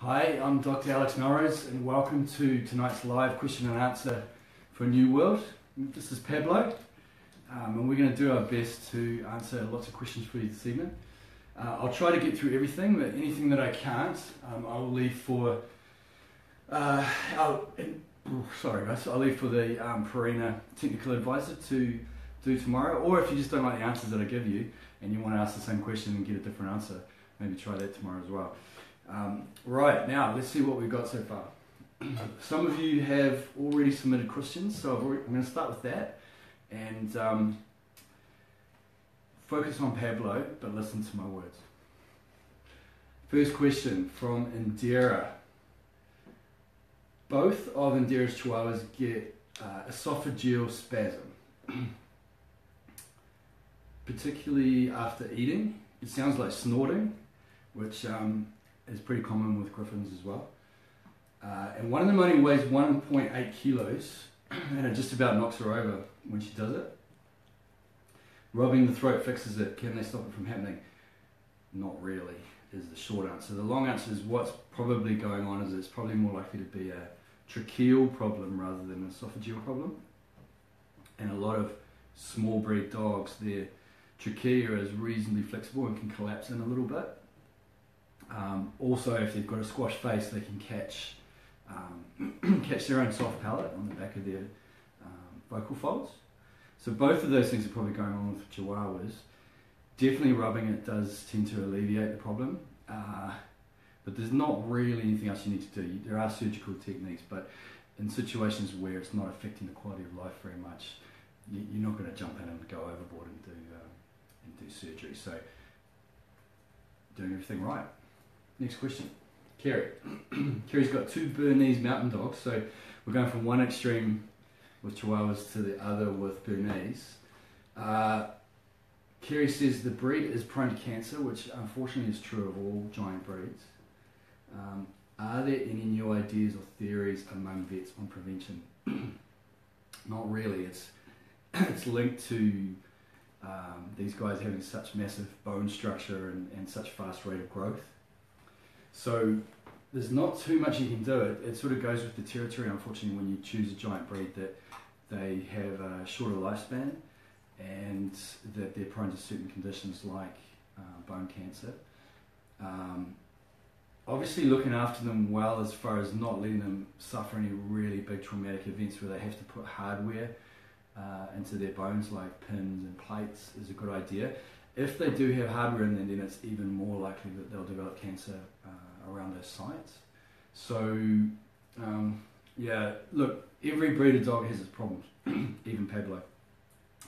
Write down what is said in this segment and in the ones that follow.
Hi, I'm Dr. Alex Melrose and welcome to tonight's live question and answer for New World. This is Pablo and we're going to do our best to answer lots of questions for you this evening. I'll try to get through everything, but anything that I can't, I'll leave for I'll leave for the Perina technical advisor to do tomorrow, or if you just don't like the answers that I give you and you want to ask the same question and get a different answer, maybe try that tomorrow as well. Right, now let's see what we've got so far. Some of you have already submitted questions, so I'm going to start with that and focus on Pablo, but listen to my words. First question from Indira. Both of Indira's chihuahuas get esophageal spasm, particularly after eating. It sounds like snorting, which is pretty common with griffins as well. And one of them only weighs 1.8 kilos and it just about knocks her over when she does it. Rubbing the throat fixes it. Can they stop it from happening? Not really, is the short answer. The long answer is what's probably going on is it's probably more likely to be a tracheal problem rather than an esophageal problem. And a lot of small breed dogs, their trachea is reasonably flexible and can collapse in a little bit. Also, if they've got a squash face, they can catch their own soft palate on the back of their vocal folds. So both of those things are probably going on with chihuahuas. Definitely rubbing it does tend to alleviate the problem, but there's not really anything else you need to do. There are surgical techniques, but in situations where it's not affecting the quality of life very much, you're not going to jump in and go overboard and do surgery. So doing everything right. Next question. Kerry. Kerry's got two Bernese mountain dogs, so we're going from one extreme with chihuahuas to the other with Bernese. Kerry says the breed is prone to cancer, which unfortunately is true of all giant breeds. Are there any new ideas or theories among vets on prevention? Not really. It's linked to these guys having such massive bone structure and such fast rate of growth. So there's not too much you can do. It sort of goes with the territory, unfortunately, when you choose a giant breed, that they have a shorter lifespan and that they're prone to certain conditions like bone cancer. Obviously looking after them well as far as not letting them suffer any really big traumatic events where they have to put hardware into their bones like pins and plates is a good idea. If they do have hardware in them, then it's even more likely that they'll develop cancer around those sites. So yeah, look, every breed of dog has its problems, even Pablo.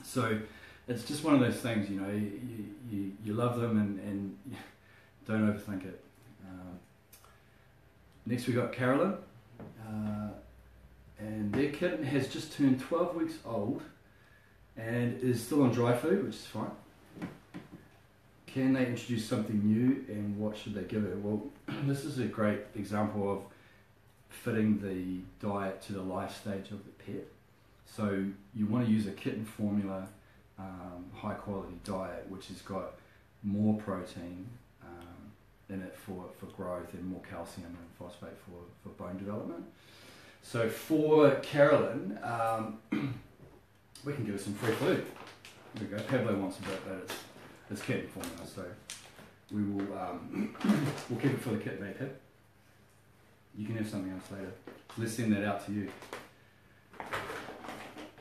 So it's just one of those things, you know, you love them and don't overthink it. Next we got Carolyn, and their kitten has just turned 12 weeks old and is still on dry food, which is fine. Can they introduce something new and what should they give it? Well, this is a great example of fitting the diet to the life stage of the pet. So you want to use a kitten formula, high quality diet, which has got more protein in it for growth and more calcium and phosphate for bone development. So for Carolyn, we can give her some free food. There we go. Pablo wants a bit, but it's kitten formula, so we will we'll keep it for the kitten, eh, Pip? You can have something else later. Let's send that out to you.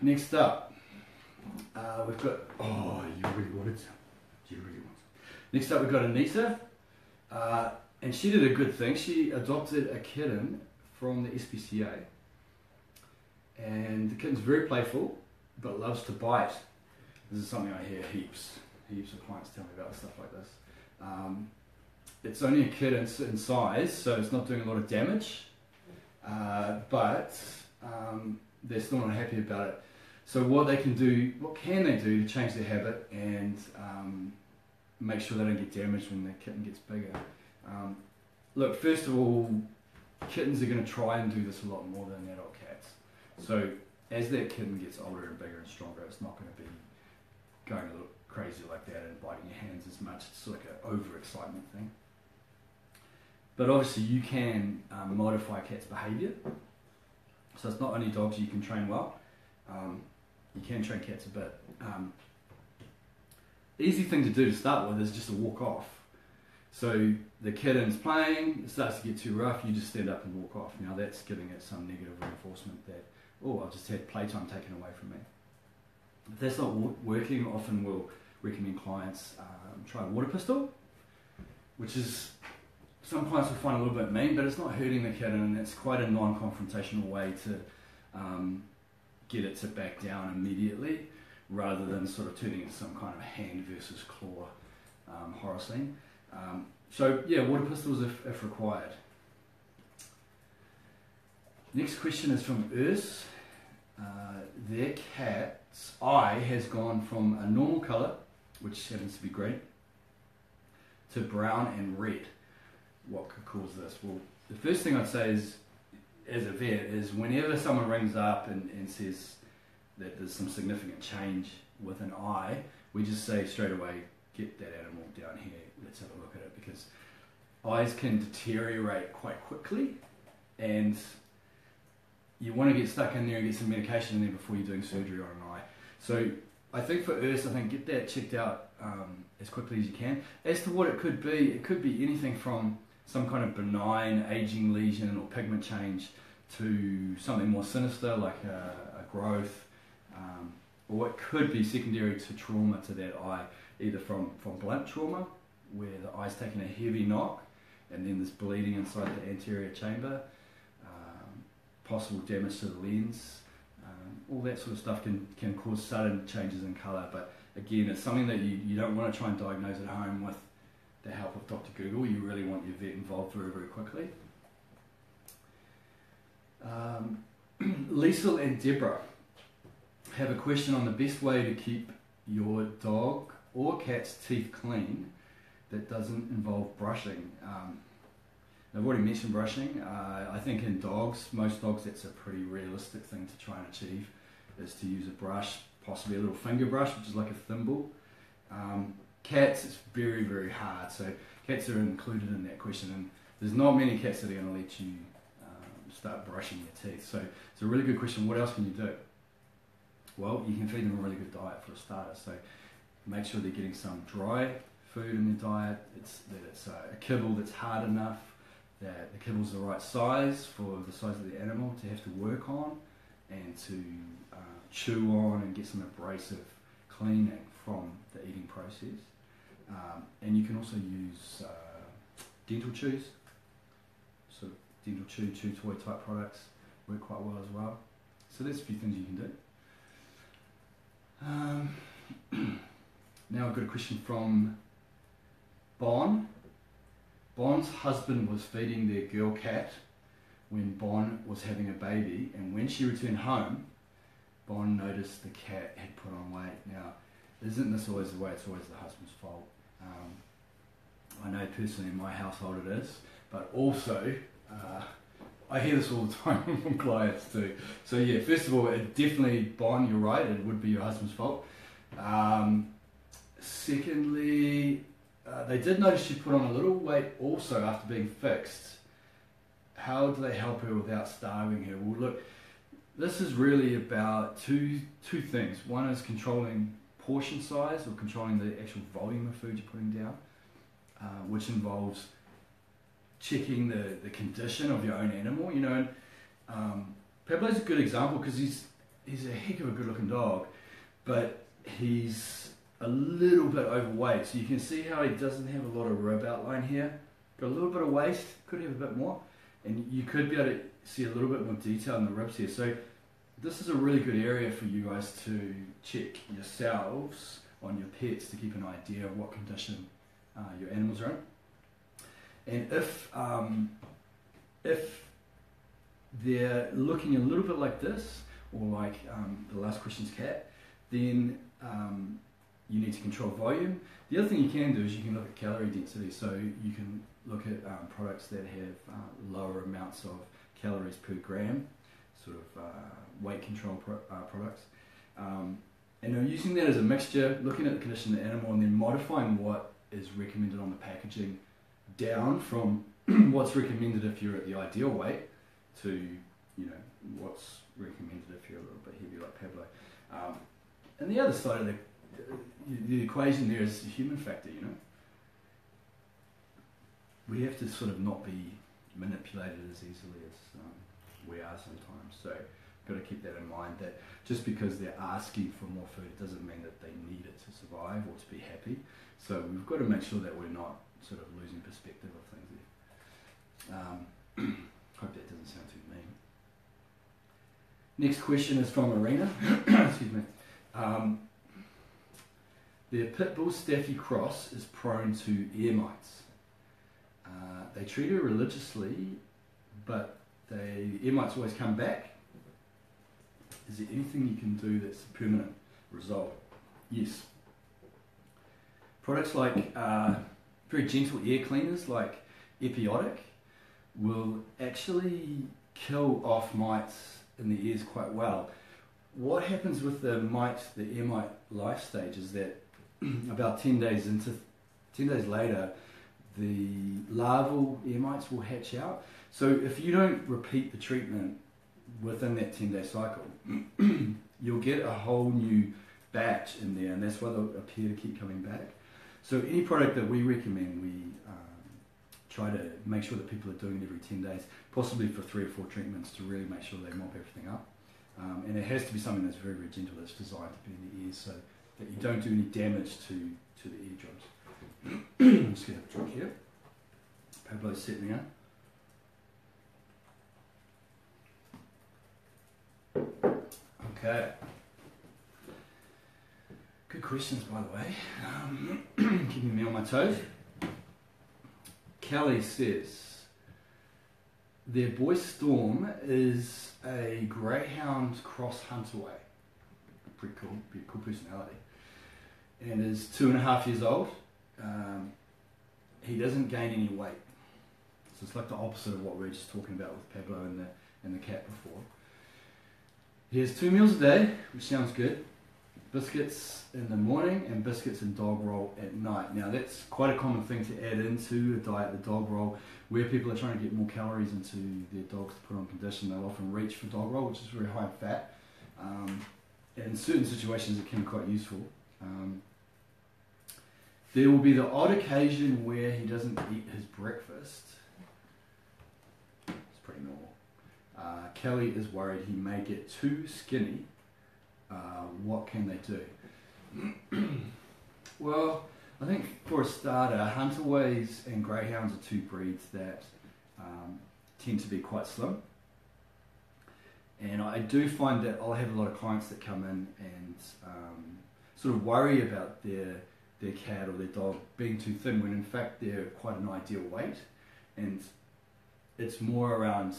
Next up, we've got, oh, you really wanted some. You really want some. Next up, we've got Anita, and she did a good thing. She adopted a kitten from the SPCA, and the kitten's very playful, but loves to bite. This is something I hear heaps of clients tell me about stuff like this. It's only a kitten in size, so it's not doing a lot of damage, but they're still not happy about it. So what can they do to change their habit and make sure they don't get damaged when the kitten gets bigger? Look, first of all, kittens are going to try and do this a lot more than adult cats. So as that kitten gets older and bigger and stronger, it's not going to be going a little crazy like that and biting your hands as much. It's like an overexcitement thing. But obviously you can modify cats' behaviour. So it's not only dogs you can train well, you can train cats a bit. Easy thing to do to start with is just to walk off. So the kitten's playing, it starts to get too rough, you just stand up and walk off. Now that's giving it some negative reinforcement that, oh, I've just had playtime taken away from me. If that's not working, often we'll recommend clients try a water pistol, which is, some clients will find a little bit mean, but it's not hurting the kitten, and it's quite a non-confrontational way to get it to back down immediately, rather than sort of turning into some kind of hand versus claw horror scene. So yeah, water pistols if required. Next question is from Urs. Their cat's eye has gone from a normal colour, which happens to be green, to brown and red. What could cause this? Well, the first thing I'd say is, as a vet, is whenever someone rings up and says that there's some significant change with an eye, we just say straight away, get that animal down here, let's have a look at it, because eyes can deteriorate quite quickly, and you want to get stuck in there and get some medication in there before you're doing surgery on an eye. So I think for Urs, I think get that checked out as quickly as you can. As to what it could be anything from some kind of benign aging lesion or pigment change to something more sinister like a growth, or it could be secondary to trauma to that eye, either from blunt trauma, where the eye's taken a heavy knock and then there's bleeding inside the anterior chamber, possible damage to the lens, all that sort of stuff can cause sudden changes in colour. But again, it's something that you don't want to try and diagnose at home with the help of Dr. Google. You really want your vet involved very, very quickly. Liesel and Deborah have a question on the best way to keep your dog or cat's teeth clean that doesn't involve brushing. I've already mentioned brushing. I think in dogs, most dogs, that's a pretty realistic thing to try and achieve, is to use a brush, possibly a little finger brush, which is like a thimble. Cats, it's very, very hard. So cats are included in that question, and there's not many cats that are going to let you start brushing your teeth. So it's a really good question. What else can you do? Well, you can feed them a really good diet for a starter. So make sure they're getting some dry food in their diet. That it's a kibble that's hard enough, that the kibble's the right size for the size of the animal to have to work on and to chew on and get some abrasive cleaning from the eating process. And you can also use dental chews, sort of dental chew toy type products work quite well as well. So there's a few things you can do. Now I've got a question from Bon. Bon's husband was feeding their girl cat when Bon was having a baby, and when she returned home, Bon noticed the cat had put on weight. Now, isn't this always the way? It's always the husband's fault. I know personally in my household it is, but also I hear this all the time from clients too. So yeah, first of all, it definitely, Bon, you're right, it would be your husband's fault. Secondly, they did notice she put on a little weight also after being fixed. How do they help her without starving her? Well, look, this is really about two things. One is controlling portion size, or controlling the actual volume of food you're putting down, which involves checking the condition of your own animal. You know, Pablo's a good example because he's a heck of a good-looking dog, but he's a little bit overweight. So you can see how he doesn't have a lot of rib outline here. Got a little bit of waist, could have a bit more, and you could be able to see a little bit more detail in the ribs here. So this is a really good area for you guys to check yourselves on your pets to keep an idea of what condition your animals are in. And if they're looking a little bit like this, or like the last question's cat, then you need to control volume. The other thing you can do is you can look at calorie density. So you can look at products that have lower amounts of calories per gram, sort of weight control products. And I'm using that as a mixture, looking at the condition of the animal and then modifying what is recommended on the packaging down from what's recommended if you're at the ideal weight to, you know, what's recommended if you're a little bit heavier like Pablo. And the other side of the equation there is the human factor, you know. We have to sort of not be manipulated as easily as we are sometimes. So got to keep that in mind, that just because they're asking for more food, it doesn't mean that they need it to survive or to be happy. So we've got to make sure that we're not sort of losing perspective of things there. Hope that doesn't sound too mean. Next question is from Arena. Excuse me. Their pit bull Staffy Cross is prone to ear mites. They treat her religiously, but ear mites always come back. Is there anything you can do that's a permanent result? Yes. Products like very gentle ear cleaners like Epiotic will actually kill off mites in the ears quite well. What happens with the ear mite life stage is that about 10 days later, the larval ear mites will hatch out. So if you don't repeat the treatment within that 10-day cycle, you'll get a whole new batch in there, and that's why they'll appear to keep coming back. So any product that we recommend, we try to make sure that people are doing it every 10 days, possibly for 3 or 4 treatments to really make sure they mop everything up. And it has to be something that's very, very gentle, that's designed to be in the ears so that you don't do any damage to the eardrums. I'm just going to have a drink here. Pablo's set me up. Okay. Good questions, by the way. Keeping me on my toes. Kelly says, their boy Storm is a greyhound cross hunterway. Pretty cool, be a cool personality. And is 2.5 years old. He doesn't gain any weight. So it's like the opposite of what we were just talking about with Pablo and the cat before. He has 2 meals a day, which sounds good. Biscuits in the morning and biscuits and dog roll at night. Now that's quite a common thing to add into a diet, the dog roll, where people are trying to get more calories into their dogs to put on condition. They'll often reach for dog roll, which is very high in fat. In certain situations it can be quite useful. There will be the odd occasion where he doesn't eat his breakfast. It's pretty normal. Kelly is worried he may get too skinny. What can they do? Well, I think for a starter, Hunterways and Greyhounds are 2 breeds that tend to be quite slim. And I do find that I'll have a lot of clients that come in and sort of worry about their cat or their dog being too thin when in fact they're quite an ideal weight, and it's more around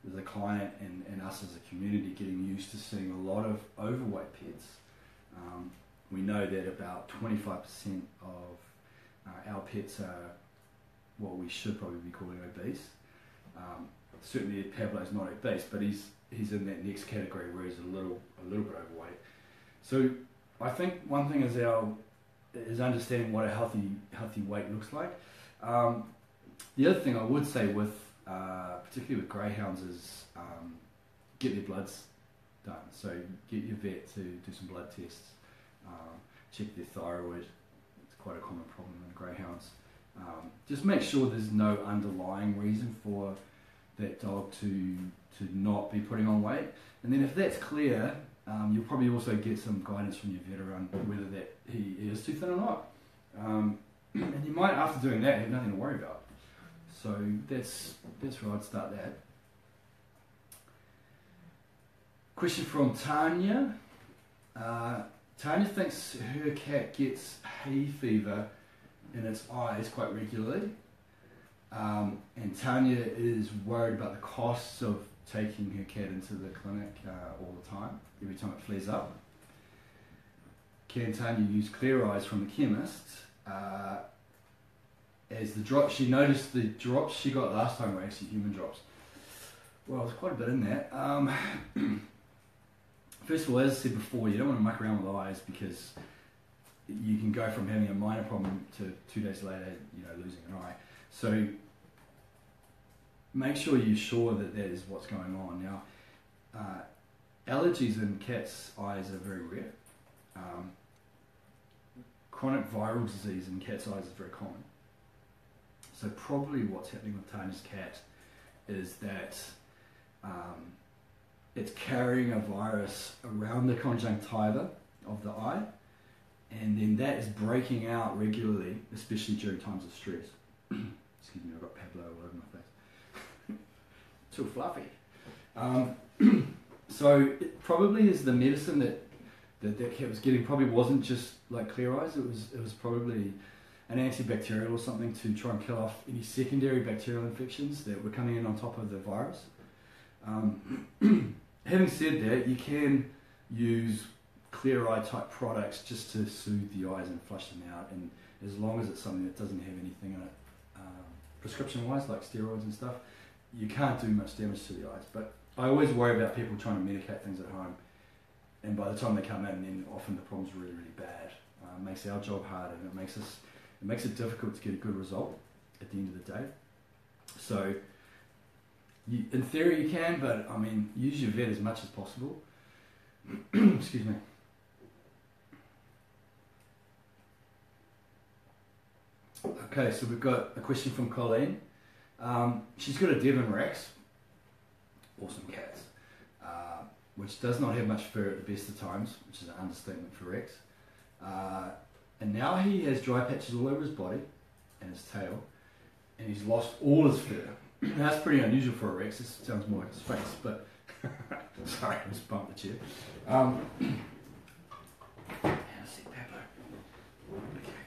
the client and us as a community getting used to seeing a lot of overweight pets. We know that about 25% of our pets are what we should probably be calling obese. Certainly Pablo's not obese, but he's in that next category where he's a little bit overweight. So I think one thing is understanding what a healthy weight looks like. The other thing I would say with particularly with greyhounds is get their bloods done. So get your vet to do some blood tests, check their thyroid. It's quite a common problem in greyhounds. Just make sure there's no underlying reason for that dog to not be putting on weight. And then if that's clear, you'll probably also get some guidance from your vet around whether that he is too thin or not. And you might, after doing that, have nothing to worry about. So that's where I'd start that. Question from Tanya. Tanya thinks her cat gets hay fever in its eyes quite regularly. And Tanya is worried about the costs of taking her cat into the clinic all the time, every time it flares up. Can Tanya use Clear Eyes from the chemist? As the drops, she noticed the drops she got last time were actually human drops. Well, there's quite a bit in that. First of all, as I said before, you don't want to muck around with eyes because you can go from having a minor problem to 2 days later, losing an eye. So make sure you're sure that that is what's going on. Now, allergies in cats' eyes are very rare. Chronic viral disease in cats' eyes is very common. So probably what's happening with Tanya's cat is that it's carrying a virus around the conjunctiva of the eye, and then that is breaking out regularly, especially during times of stress. Excuse me, I've got Pablo all over my face. Too fluffy. So it probably is the medicine that cat was getting probably wasn't just like clear eyes, it was probably an antibacterial or something to try and kill off any secondary bacterial infections that were coming in on top of the virus. Having said that, you can use clear eye type products just to soothe the eyes and flush them out, and as long as it's something that doesn't have anything in it prescription wise like steroids and stuff, you can't do much damage to the eyes. But I always worry about people trying to medicate things at home, and by the time they come in, then often the problem's really, really bad. It makes our job hard, and it makes it difficult to get a good result at the end of the day. So in theory you can, but I mean, use your vet as much as possible. Excuse me. Okay, so we've got a question from Colleen. She's got a Devon Rex, awesome cats, which does not have much fur at the best of times, which is an understatement for Rex. And now he has dry patches all over his body and his tail, and he's lost all his fur. That's pretty unusual for a Rex. This sounds more like his face, but sorry, I just bumped the chair. Have a seat, Pablo. Okay.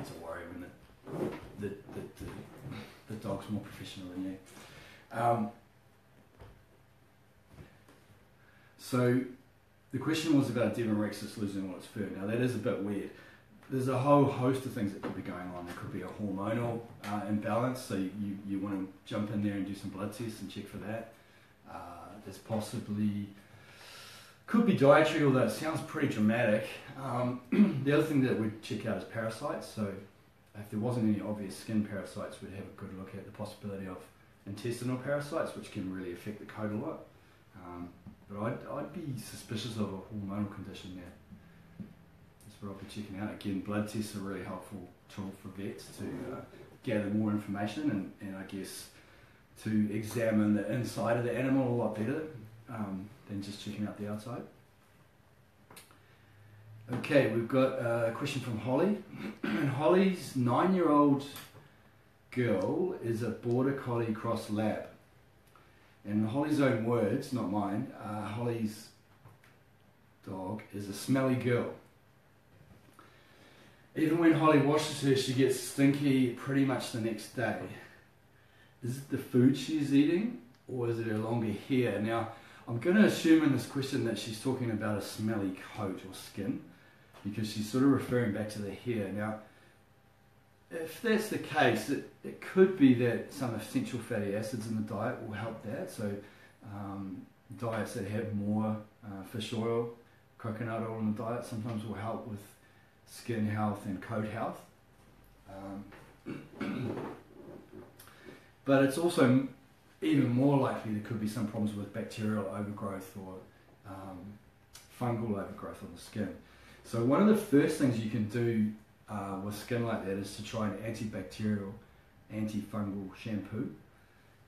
It's a worry when the dog's more professional than you. So the question was about a Devon Rex that's losing all its fur. Now that is a bit weird. There's a whole host of things that could be going on. There could be a hormonal imbalance, so you want to jump in there and do some blood tests and check for that. There's possibly, could be dietary, although it sounds pretty dramatic. The other thing that we'd check out is parasites. So if there wasn't any obvious skin parasites, we'd have a good look at the possibility of intestinal parasites, which can really affect the coat a lot. But I'd be suspicious of a hormonal condition there. That's what I'll be checking out. Again, blood tests are a really helpful tool for vets to gather more information and I guess to examine the inside of the animal a lot better than just checking out the outside. Okay, we've got a question from Holly. And Holly's 9-year-old girl is a Border Collie Cross Lab. And in Holly's own words, not mine, Holly's dog is a smelly girl. Even when Holly washes her, she gets stinky pretty much the next day. Is it the food she's eating, or is it her longer hair? Now, I'm going to assume in this question that she's talking about a smelly coat or skin, because she's sort of referring back to the hair. Now, if that's the case, it could be that some essential fatty acids in the diet will help that. So diets that have more fish oil, coconut oil in the diet sometimes will help with skin health and coat health. But it's also even more likely there could be some problems with bacterial overgrowth or fungal overgrowth on the skin. So one of the first things you can do with skin like that is to try an antibacterial, antifungal shampoo.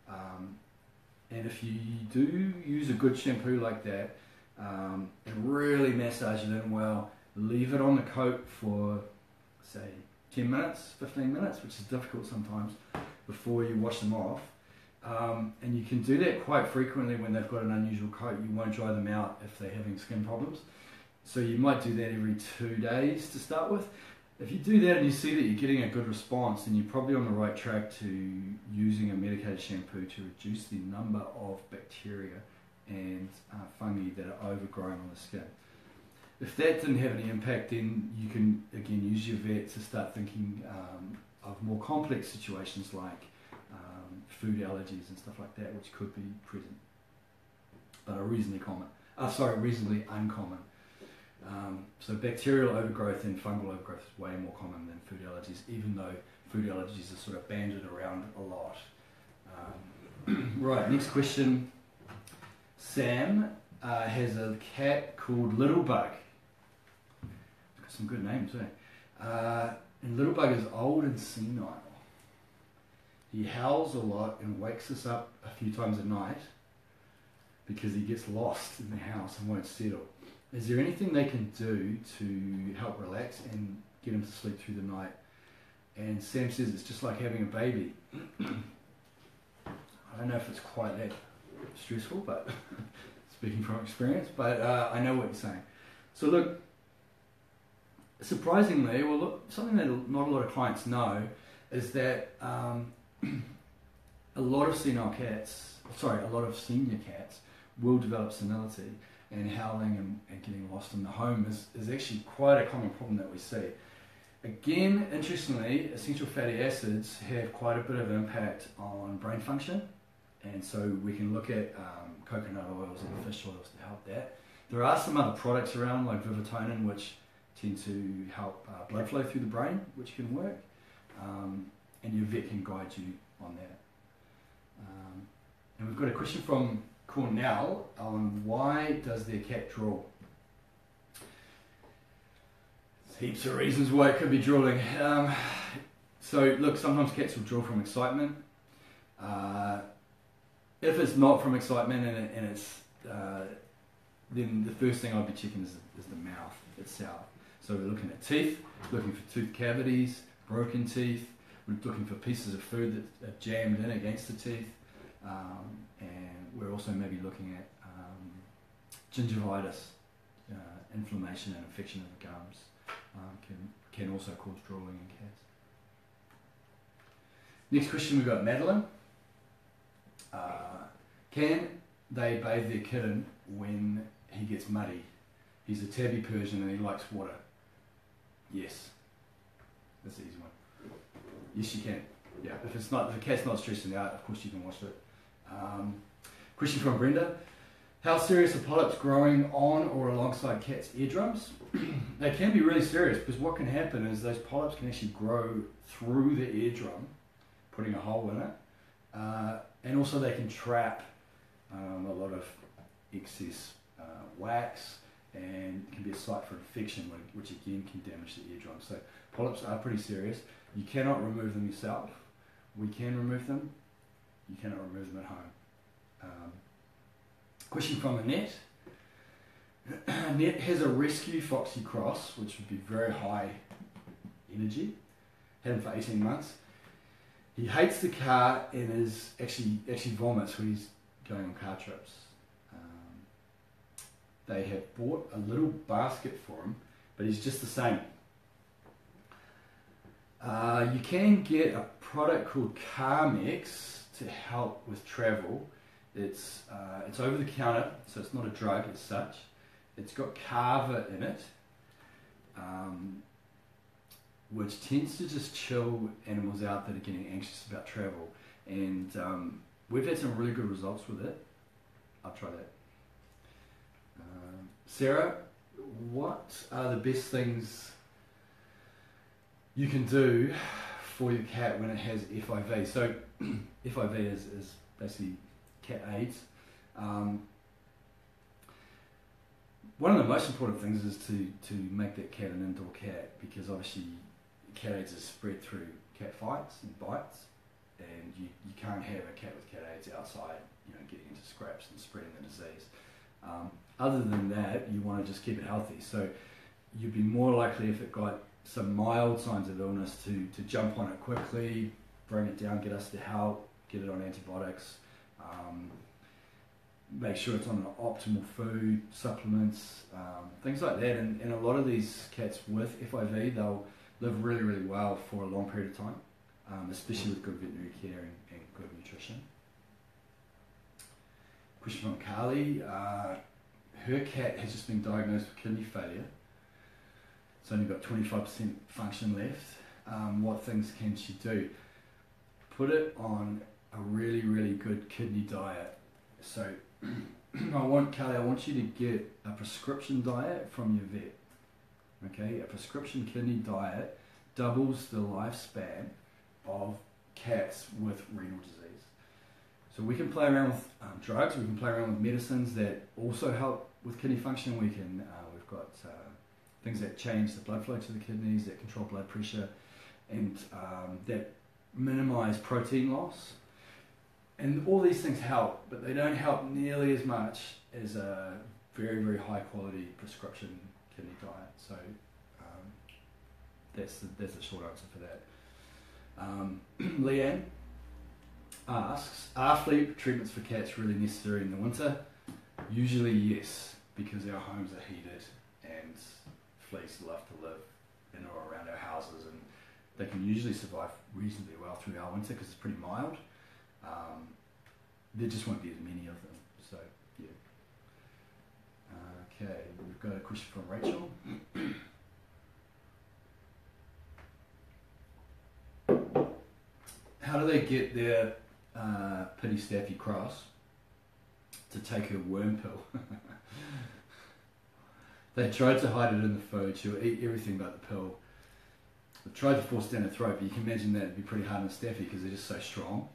And if you do use a good shampoo like that and really massage it in well, leave it on the coat for say 10 minutes, 15 minutes, which is difficult sometimes, before you wash them off. And you can do that quite frequently when they've got an unusual coat. You won't dry them out if they're having skin problems. So you might do that every 2 days to start with. If you do that and you see that you're getting a good response, then you're probably on the right track to using a medicated shampoo to reduce the number of bacteria and fungi that are overgrowing on the skin. If that didn't have any impact, then you can again use your vet to start thinking of more complex situations like food allergies and stuff like that, which could be present, but are reasonably uncommon. So bacterial overgrowth and fungal overgrowth is way more common than food allergies, even though food allergies are sort of banded around a lot. Right, next question. Sam has a cat called Little Bug. Got some good names, eh? And Little Bug is old and senile. He howls a lot and wakes us up a few times a night because he gets lost in the house and won't settle. Is there anything they can do to help relax and get him to sleep through the night? And Sam says it's just like having a baby. I don't know if it's quite that stressful, but speaking from experience, but I know what you're saying. So look, surprisingly, well look, something that not a lot of clients know is that a lot of senior cats will develop senility, and howling and getting lost in the home is actually quite a common problem that we see. Again, interestingly, essential fatty acids have quite a bit of impact on brain function, and so we can look at coconut oils and fish oils to help that. There are some other products around like Vivitonin which tend to help blood flow through the brain, which can work, and your vet can guide you on that. And we've got a question from Cornell on why does their cat drool? There's heaps of reasons why it could be drooling. So look, sometimes cats will drool from excitement. If it's not from excitement and it's then the first thing I'd be checking is the mouth itself. So we're looking at teeth, looking for tooth cavities, broken teeth. We're looking for pieces of food that are jammed in against the teeth, and we're also maybe looking at gingivitis, inflammation and infection of the gums can also cause drooling in cats. Next question, we've got Madeline. Can they bathe their kitten when he gets muddy? He's a tabby Persian and he likes water. Yes. That's the easy one. Yes, you can. Yeah, if the cat's not stressing out, of course you can wash it. Question from Brenda. How serious are polyps growing on or alongside cats' eardrums? They can be really serious because what can happen is those polyps can actually grow through the eardrum, putting a hole in it. And also they can trap a lot of excess wax and can be a site for infection, which again can damage the eardrum. So polyps are pretty serious. You cannot remove them yourself. We can remove them. You cannot remove them at home. Question from Annette. Annette has a rescue Foxy Cross, which would be very high energy. Had him for 18 months. He hates the car and is actually vomits when he's going on car trips. They have bought a little basket for him, but he's just the same. You can get a product called Carmex to help with travel. It's over the counter, so it's not a drug as such. It's got Carver in it, which tends to just chill animals out that are getting anxious about travel. And we've had some really good results with it. I'll try that. Sarah, what are the best things you can do for your cat when it has FIV? So FIV is basically cat AIDS. One of the most important things is to make that cat an indoor cat, because obviously cat AIDS is spread through cat fights and bites, and you can't have a cat with cat AIDS outside, getting into scraps and spreading the disease. Other than that, you want to just keep it healthy. So you'd be more likely, if it got some mild signs of illness, to jump on it quickly, bring it down, get us to help, get it on antibiotics, make sure it's on an optimal food, supplements, things like that. And a lot of these cats with FIV, they'll live really, really well for a long period of time, especially with good veterinary care and good nutrition. Question from Carly. Her cat has just been diagnosed with kidney failure. It's only got 25% function left. What things can she do? Put it on a really, really good kidney diet. So Carly, I want you to get a prescription diet from your vet. Okay, a prescription kidney diet doubles the lifespan of cats with renal disease. So we can play around with drugs, we can play around with medicines that also help with kidney function. We've got things that change the blood flow to the kidneys, that control blood pressure, and that minimize protein loss. And all these things help, but they don't help nearly as much as a very, very high quality prescription kidney diet. So that's the short answer for that. Leanne asks, are flea treatments for cats really necessary in the winter? Usually yes, because our homes are heated and fleas love to live in or around our houses, and they can usually survive reasonably well through our winter because it's pretty mild. There just won't be as many of them, so yeah. Okay, we've got a question from Rachel. How do they get their pity Staffy Cross to take her worm pill? They tried to hide it in the food. She'll eat everything but the pill. They tried to force it down her throat, but you can imagine that it'd be pretty hard on Staffy because they're just so strong.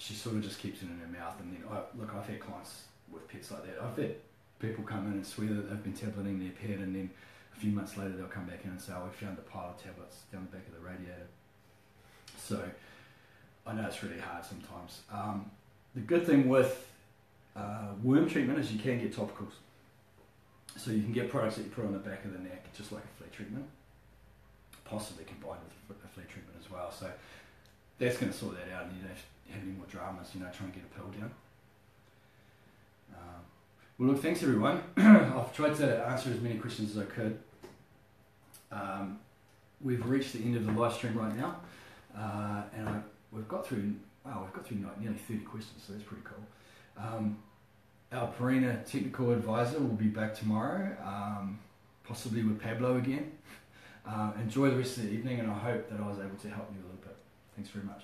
She sort of just keeps it in her mouth, and then I've had clients with pets like that. I've had people come in and swear that they've been tableting their pet, and then a few months later they'll come back in and say, "Oh, we found a pile of tablets down the back of the radiator." So I know it's really hard sometimes. The good thing with worm treatment is you can get topicals. So you can get products that you put on the back of the neck, just like a flea treatment, possibly combined with a flea treatment as well. So that's going to sort that out, and you don't have any more dramas, trying to get a pill down. Well, look, thanks everyone. I've tried to answer as many questions as I could. We've reached the end of the live stream right now, and we've got through nearly 30 questions, so that's pretty cool. Our Perina technical advisor will be back tomorrow, possibly with Pablo again. Enjoy the rest of the evening, and I hope that I was able to help you a little bit. Thanks very much.